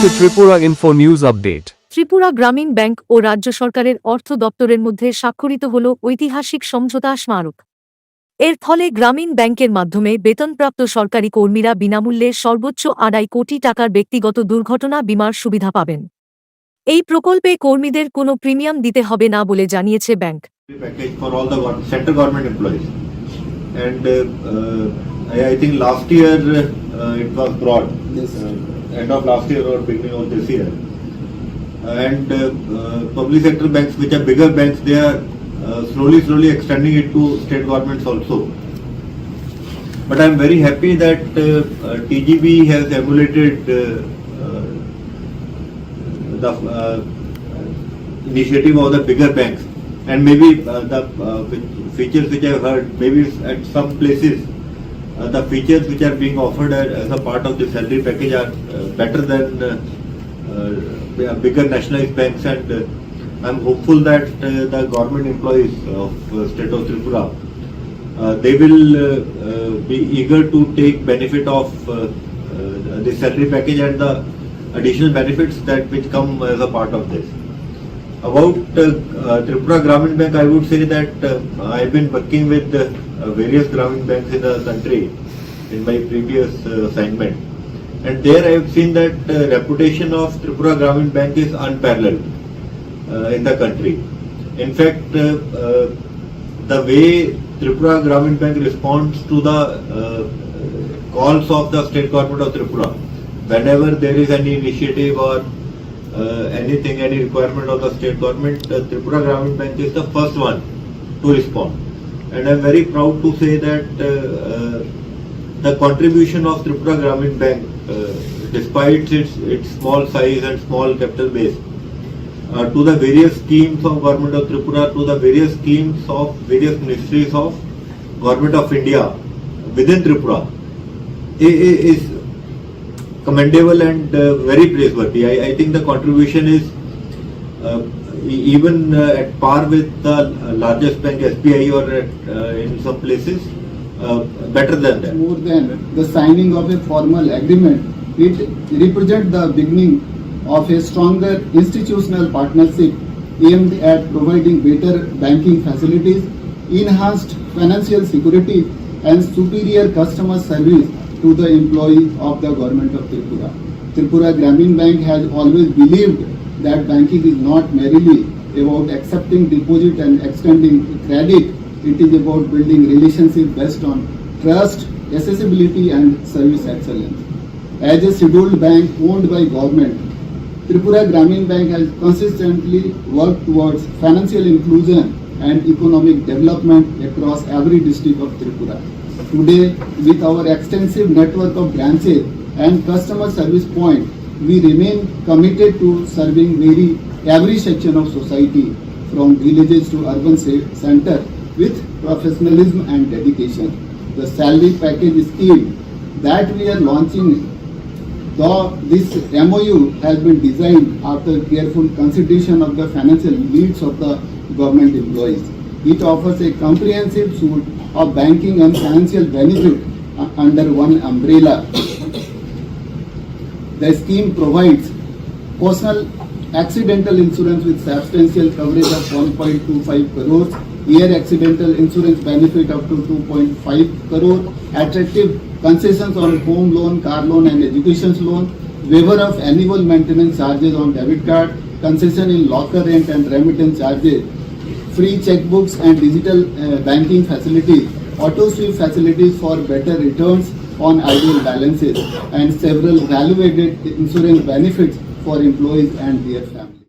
to Tripura Info News Update. Tripura গ্রামীণ bank ও রাজ্য সরকারের অর্থ দপ্তরের মধ্যে স্বাক্ষরিত হল ঐতিহাসিক সমঝোতা স্মারক। এর ফলে গ্রামীণ ব্যাংকের মাধ্যমে বেতনপ্রাপ্ত সরকারি কর্মীরা বিনামূল্যে সর্বোচ্চ 2.5 কোটি টাকার ব্যক্তিগত দুর্ঘটনা বীমার সুবিধা পাবেন। এই প্রকল্পে কর্মীদের কোনো প্রিমিয়াম দিতে হবে না বলে জানিয়েছে bank. Package for all the central government employees, and I think last year it was brought, end of last year or beginning of this year, and public sector banks, which are bigger banks, they are slowly extending it to state governments also. But I am very happy that TGB has emulated the initiative of the bigger banks. And maybe the features which I have heard, maybe at some places, the features which are being offered as a part of the salary package are better than bigger nationalized banks. And I am hopeful that the government employees of state of Tripura, they will be eager to take benefit of the salary package and the additional benefits that which come as a part of this. About Tripura Gramin Bank, I would say that I have been working with various Gramin banks in the country in my previous assignment, and there I have seen that reputation of Tripura Gramin Bank is unparalleled in the country. In fact, the way Tripura Gramin Bank responds to the calls of the state government of Tripura, whenever there is any initiative or anything, any requirement of the state government, Tripura Gramin Bank is the first one to respond. And I am very proud to say that the contribution of Tripura Gramin Bank, despite its small size and small capital base, to the various schemes of government of Tripura, to the various schemes of various ministries of government of India within Tripura, is commendable and very praiseworthy. I think the contribution is even at par with the largest bank SBI, or in some places better than that. More than the signing of a formal agreement, it represents the beginning of a stronger institutional partnership aimed at providing better banking facilities, enhanced financial security and superior customer service to the employees of the government of Tripura. Tripura Gramin Bank has always believed that banking is not merely about accepting deposit and extending credit. It is about building relationships based on trust, accessibility and service excellence. As a scheduled bank owned by government, Tripura Gramin Bank has consistently worked towards financial inclusion and economic development across every district of Tripura. Today, with our extensive network of branches and customer service points, we remain committed to serving every section of society, from villages to urban centers, with professionalism and dedication. The salary package scheme that we are launching, though this MOU has been designed after careful consideration of the financial needs of the government employees. It offers a comprehensive suite of banking and financial benefit under one umbrella. The scheme provides personal accidental insurance with substantial coverage of 1.25 crores, year accidental insurance benefit up to 2.5 crore, attractive concessions on home loan, car loan and education loan, waiver of annual maintenance charges on debit card, concession in locker rent and remittance charges, free checkbooks and digital banking facilities, auto sweep facilities for better returns on ideal balances, and several value-added insurance benefits for employees and their families.